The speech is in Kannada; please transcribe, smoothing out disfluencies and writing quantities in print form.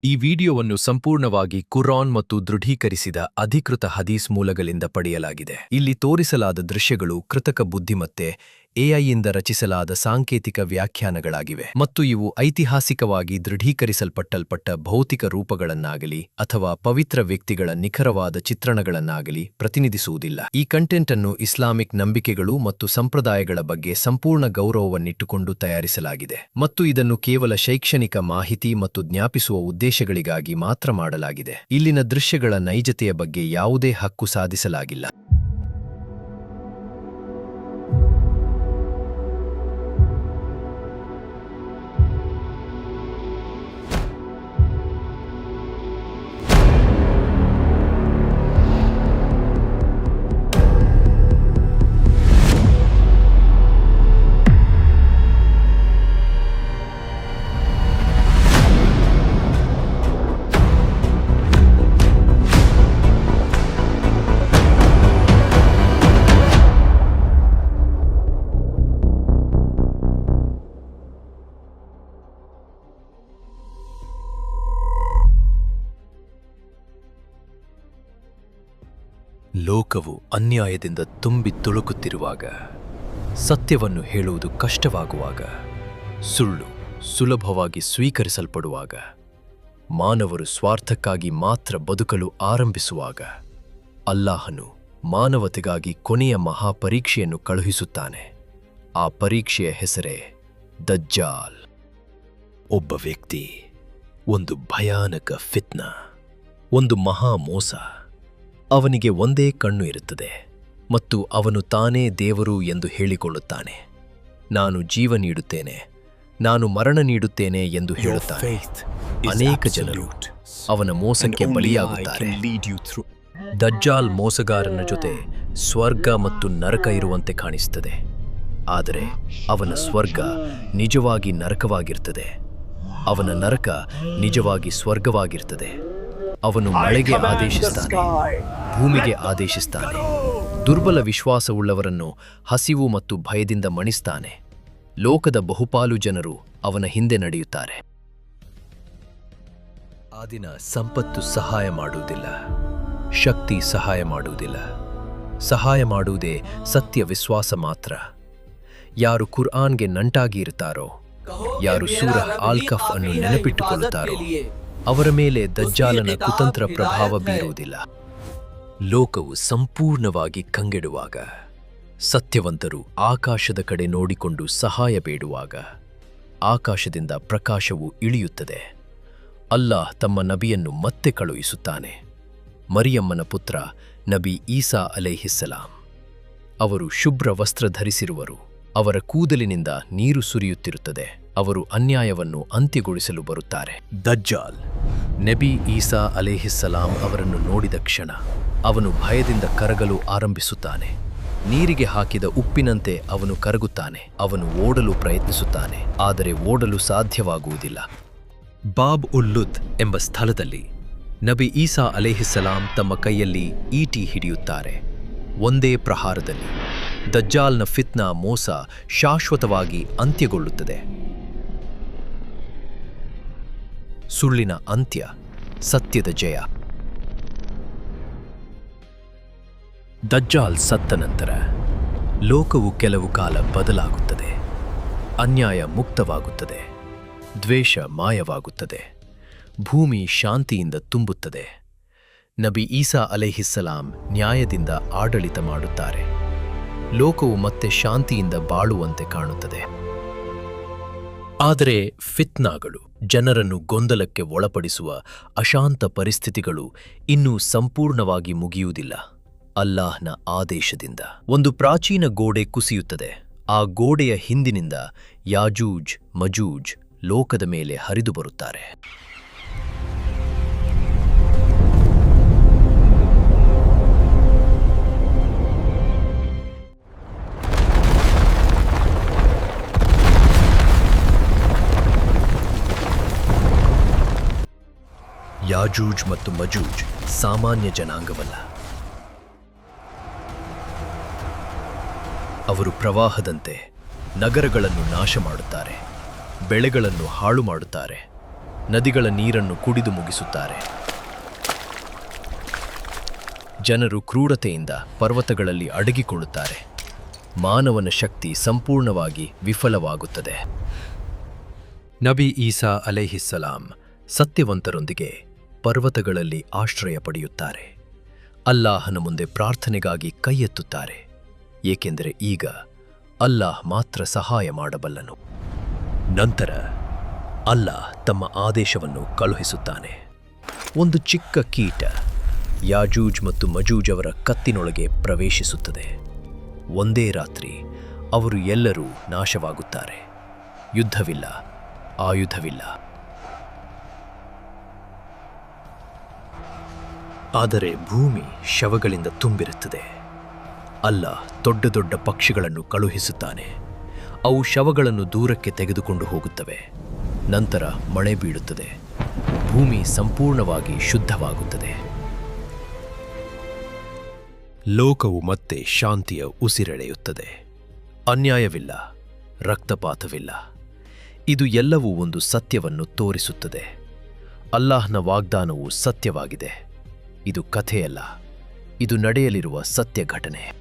ಈ ವಿಡಿಯೋವನ್ನು ಸಂಪೂರ್ಣವಾಗಿ ಕುರಾನ್ ಮತ್ತು ದೃಢೀಕರಿಸಿದ ಅಧಿಕೃತ ಹದೀಸ್ ಮೂಲಗಳಿಂದ ಪಡೆಯಲಾಗಿದೆ. ಇಲ್ಲಿ ತೋರಿಸಲಾದ ದೃಶ್ಯಗಳು ಕೃತಕ ಬುದ್ಧಿಮತ್ತೆ ಎಐಯಿಂದ ರಚಿಸಲಾದ ಸಾಂಕೇತಿಕ ವ್ಯಾಖ್ಯಾನಗಳಾಗಿವೆ ಮತ್ತು ಇವು ಐತಿಹಾಸಿಕವಾಗಿ ದೃಢೀಕರಿಸಲ್ಪಟ್ಟ ಭೌತಿಕ ರೂಪಗಳನ್ನಾಗಲಿ ಅಥವಾ ಪವಿತ್ರ ವ್ಯಕ್ತಿಗಳ ನಿಖರವಾದ ಚಿತ್ರಣಗಳನ್ನಾಗಲಿ ಪ್ರತಿನಿಧಿಸುವುದಿಲ್ಲ. ಈ ಕಂಟೆಂಟ್ ಅನ್ನು ಇಸ್ಲಾಮಿಕ್ ನಂಬಿಕೆಗಳು ಮತ್ತು ಸಂಪ್ರದಾಯಗಳ ಬಗ್ಗೆ ಸಂಪೂರ್ಣ ಗೌರವವನ್ನಿಟ್ಟುಕೊಂಡು ತಯಾರಿಸಲಾಗಿದೆ ಮತ್ತು ಇದನ್ನು ಕೇವಲ ಶೈಕ್ಷಣಿಕ ಮಾಹಿತಿ ಮತ್ತು ಜ್ಞಾಪಿಸುವ ಉದ್ದೇಶಗಳಿಗಾಗಿ ಮಾತ್ರ ಮಾಡಲಾಗಿದೆ. ಇಲ್ಲಿನ ದೃಶ್ಯಗಳ ನೈಜತೆಯ ಬಗ್ಗೆ ಯಾವುದೇ ಹಕ್ಕು ಸಾಧಿಸಲಾಗಿಲ್ಲ. ಲೋಕವು ಅನ್ಯಾಯದಿಂದ ತುಂಬಿ ತುಳುಕುತ್ತಿರುವಾಗ, ಸತ್ಯವನ್ನು ಹೇಳುವುದು ಕಷ್ಟವಾಗುವಾಗ, ಸುಳ್ಳು ಸುಲಭವಾಗಿ ಸ್ವೀಕರಿಸಲ್ಪಡುವಾಗ, ಮಾನವರು ಸ್ವಾರ್ಥಕ್ಕಾಗಿ ಮಾತ್ರ ಬದುಕಲು ಆರಂಭಿಸುವಾಗ, ಅಲ್ಲಾಹನು ಮಾನವತೆಗಾಗಿ ಕೊನೆಯ ಮಹಾಪರೀಕ್ಷೆಯನ್ನು ಕಳುಹಿಸುತ್ತಾನೆ. ಆ ಪರೀಕ್ಷೆಯ ಹೆಸರೇ ದಜ್ಜಾಲ್. ಒಬ್ಬ ವ್ಯಕ್ತಿ, ಒಂದು ಭಯಾನಕ ಫಿತ್ನಾ, ಒಂದು ಮಹಾ ಮೋಸ. ಅವನಿಗೆ ಒಂದೇ ಕಣ್ಣು ಇರುತ್ತದೆ ಮತ್ತು ಅವನು ತಾನೇ ದೇವರು ಎಂದು ಹೇಳಿಕೊಳ್ಳುತ್ತಾನೆ. ನಾನು ಜೀವ ನೀಡುತ್ತೇನೆ, ನಾನು ಮರಣ ನೀಡುತ್ತೇನೆ ಎಂದು ಹೇಳುತ್ತಾನೆ. ಅನೇಕ ಜನರು ಅವನ ಮೋಸಕ್ಕೆ ಬಲಿಯಾಗುತ್ತಾರೆ. ದಜ್ಜಾಲ್ ಮೋಸಗಾರನ ಜೊತೆ ಸ್ವರ್ಗ ಮತ್ತು ನರಕ ಇರುವಂತೆ ಕಾಣಿಸುತ್ತದೆ, ಆದರೆ ಅವನ ಸ್ವರ್ಗ ನಿಜವಾಗಿ ನರಕವಾಗಿರುತ್ತದೆ. ಅವನ ನರಕ ನಿಜವಾಗಿ ಸ್ವರ್ಗವಾಗಿರುತ್ತದೆ. ಅವನು ಮಳೆಗೆ ಆದೇಶಿಸ್ತಾನೆ, ಭೂಮಿಗೆ ಆದೇಶಿಸ್ತಾನೆ. ದುರ್ಬಲ ವಿಶ್ವಾಸವುಳ್ಳವರನ್ನು ಹಸಿವು ಮತ್ತು ಭಯದಿಂದ ಮಣಿಸ್ತಾನೆ. ಲೋಕದ ಬಹುಪಾಲು ಜನರು ಅವನ ಹಿಂದೆ ನಡೆಯುತ್ತಾರೆ. ಆ ದಿನ ಸಂಪತ್ತು ಸಹಾಯ ಮಾಡುವುದಿಲ್ಲ, ಶಕ್ತಿ ಸಹಾಯ ಮಾಡುವುದಿಲ್ಲ. ಸಹಾಯ ಮಾಡುವುದೇ ಸತ್ಯ ವಿಶ್ವಾಸ ಮಾತ್ರ. ಯಾರು ಕುರ್ಆನ್ಗೆ ನಂಟಾಗಿ ಇರುತ್ತಾರೋ, ಯಾರು ಸೂರಹ್ ಆಲ್-ಕಹ್ಫ್ ಅನ್ನು ನೆನಪಿಟ್ಟುಕೊಳ್ಳುತ್ತಾರೋ, ಅವರ ಮೇಲೆ ದಜ್ಜಾಲನ ಕುತಂತ್ರ ಪ್ರಭಾವ ಬೀರುವುದಿಲ್ಲ. ಲೋಕವು ಸಂಪೂರ್ಣವಾಗಿ ಕಂಗೆಡುವಾಗ, ಸತ್ಯವಂತರು ಆಕಾಶದ ಕಡೆ ನೋಡಿಕೊಂಡು ಸಹಾಯ ಬೇಡುವಾಗ, ಆಕಾಶದಿಂದ ಪ್ರಕಾಶವು ಇಳಿಯುತ್ತದೆ. ಅಲ್ಲಾಹ್ ತಮ್ಮ ನಬಿಯನ್ನು ಮತ್ತೆ ಕಳುಹಿಸುತ್ತಾನೆ, ಮರಿಯಮ್ಮನ ಪುತ್ರ ನಬಿ ಈಸಾ ಅಲೈಹಿಸ್ಸಲಾಂ. ಅವರು ಶುಭ್ರ ವಸ್ತ್ರ ಧರಿಸಿರುವರು, ಅವರ ಕೂದಲಿನಿಂದ ನೀರು ಸುರಿಯುತ್ತಿರುತ್ತದೆ. ಅವರು ಅನ್ಯಾಯವನ್ನು ಅಂತ್ಯಗೊಳಿಸಲು ಬರುತ್ತಾರೆ. ದಜ್ಜಾಲ್ ನಬಿ ಈಸಾ ಅಲೈಹಿಸ್ಸಲಾಂ ಅವರನ್ನು ನೋಡಿದ ಕ್ಷಣ ಅವನು ಭಯದಿಂದ ಕರಗಲು ಆರಂಭಿಸುತ್ತಾನೆ. ನೀರಿಗೆ ಹಾಕಿದ ಉಪ್ಪಿನಂತೆ ಅವನು ಕರಗುತ್ತಾನೆ. ಅವನು ಓಡಲು ಪ್ರಯತ್ನಿಸುತ್ತಾನೆ, ಆದರೆ ಓಡಲು ಸಾಧ್ಯವಾಗುವುದಿಲ್ಲ. ಬಾಬ್ ಉಲ್ಲುದ್ ಎಂಬ ಸ್ಥಳದಲ್ಲಿ ನಬಿ ಈಸಾ ಅಲೈಹಿಸ್ಸಲಾಂ ತಮ್ಮ ಕೈಯಲ್ಲಿ ಈಟಿ ಹಿಡಿಯುತ್ತಾರೆ. ಒಂದೇ ಪ್ರಹಾರದಲ್ಲಿ ದಜ್ಜಾಲ್ನ ಫಿತ್ನಾ ಮೋಸ ಶಾಶ್ವತವಾಗಿ ಅಂತ್ಯಗೊಳ್ಳುತ್ತದೆ. ಸುಳ್ಳಿನ ಅಂತ್ಯ, ಸತ್ಯದ ಜಯ. ದಜ್ಜಾಲ್ ಸತ್ತ ನಂತರ ಲೋಕವು ಕೆಲವು ಕಾಲ ಬದಲಾಗುತ್ತದೆ. ಅನ್ಯಾಯ ಮುಕ್ತವಾಗುತ್ತದೆ, ದ್ವೇಷ ಮಾಯವಾಗುತ್ತದೆ, ಭೂಮಿ ಶಾಂತಿಯಿಂದ ತುಂಬುತ್ತದೆ. ನಬಿ ಈಸಾ ಅಲೈಹಿಸ್ಸಲಾಂ ನ್ಯಾಯದಿಂದ ಆಡಳಿತ ಮಾಡುತ್ತಾರೆ. ಲೋಕವು ಮತ್ತೆ ಶಾಂತಿಯಿಂದ ಬಾಳುವಂತೆ ಕಾಣುತ್ತದೆ. ಆದರೆ ಫಿತ್ನಾಗಳು, ಜನರನ್ನು ಗೊಂದಲಕ್ಕೆ ಒಳಪಡಿಸುವ ಅಶಾಂತ ಪರಿಸ್ಥಿತಿಗಳು ಇನ್ನೂ ಸಂಪೂರ್ಣವಾಗಿ ಮುಗಿಯುವುದಿಲ್ಲ. ಅಲ್ಲಾಹ್ನ ಆದೇಶದಿಂದ ಒಂದು ಪ್ರಾಚೀನ ಗೋಡೆ ಕುಸಿಯುತ್ತದೆ. ಆ ಗೋಡೆಯ ಹಿಂದಿನಿಂದ ಯಾಜೂಜ್ ಮಜೂಜ್ ಲೋಕದ ಮೇಲೆ ಹರಿದು ಬರುತ್ತಾರೆ. ಯಾಜೂಜ್ ಮತ್ತು ಮಜೂಜ್ ಸಾಮಾನ್ಯ ಜನಾಂಗವಲ್ಲ. ಅವರು ಪ್ರವಾಹದಂತೆ ನಗರಗಳನ್ನು ನಾಶ ಮಾಡುತ್ತಾರೆ, ಬೆಳೆಗಳನ್ನು ಹಾಳು ಮಾಡುತ್ತಾರೆ, ನದಿಗಳ ನೀರನ್ನು ಕುಡಿದು ಮುಗಿಸುತ್ತಾರೆ. ಜನರು ಕ್ರೂರತೆಯಿಂದ ಪರ್ವತಗಳಲ್ಲಿ ಅಡಗಿಕೊಳ್ಳುತ್ತಾರೆ. ಮಾನವನ ಶಕ್ತಿ ಸಂಪೂರ್ಣವಾಗಿ ವಿಫಲವಾಗುತ್ತದೆ. ನಬಿ ಈಸಾ ಅಲೈಹಿಸ್ಸಲಾಂ ಸತ್ಯವಂತರೊಂದಿಗೆ ಪರ್ವತಗಳಲ್ಲಿ ಆಶ್ರಯ ಪಡೆಯುತ್ತಾರೆ. ಅಲ್ಲಾಹನ ಮುಂದೆ ಪ್ರಾರ್ಥನೆಗಾಗಿ ಕೈಯೆತ್ತುತ್ತಾರೆ, ಏಕೆಂದರೆ ಈಗ ಅಲ್ಲಾಹ್ ಮಾತ್ರ ಸಹಾಯ ಮಾಡಬಲ್ಲನು. ನಂತರ ಅಲ್ಲಾಹ್ ತಮ್ಮ ಆದೇಶವನ್ನು ಕಳುಹಿಸುತ್ತಾನೆ. ಒಂದು ಚಿಕ್ಕ ಕೀಟ ಯಾಜೂಜ್ ಮತ್ತು ಮಜೂಜ್ ಅವರ ಕತ್ತಿನೊಳಗೆ ಪ್ರವೇಶಿಸುತ್ತದೆ. ಒಂದೇ ರಾತ್ರಿ ಅವರು ಎಲ್ಲರೂ ನಾಶವಾಗುತ್ತಾರೆ. ಯುದ್ಧವಿಲ್ಲ, ಆಯುಧವಿಲ್ಲ. ಆದರೆ ಭೂಮಿ ಶವಗಳಿಂದ ತುಂಬಿರುತ್ತದೆ. ಅಲ್ಲಾಹ್ ದೊಡ್ಡ ದೊಡ್ಡ ಪಕ್ಷಿಗಳನ್ನು ಕಳುಹಿಸುತ್ತಾನೆ. ಅವು ಶವಗಳನ್ನು ದೂರಕ್ಕೆ ತೆಗೆದುಕೊಂಡು ಹೋಗುತ್ತವೆ. ನಂತರ ಮಳೆ ಬೀಳುತ್ತದೆ. ಭೂಮಿ ಸಂಪೂರ್ಣವಾಗಿ ಶುದ್ಧವಾಗುತ್ತದೆ. ಲೋಕವು ಮತ್ತೆ ಶಾಂತಿಯ ಉಸಿರೆಳೆಯುತ್ತದೆ. ಅನ್ಯಾಯವಿಲ್ಲ, ರಕ್ತಪಾತವಿಲ್ಲ. ಇದು ಎಲ್ಲವೂ ಒಂದು ಸತ್ಯವನ್ನು ತೋರಿಸುತ್ತದೆ. ಅಲ್ಲಾಹ್ನ ವಾಗ್ದಾನವು ಸತ್ಯವಾಗಿದೆ. ಇದು ಕಥೆಯಲ್ಲ, ಇದು ನಡೆಯಲಿರುವ ಸತ್ಯ ಘಟನೆ.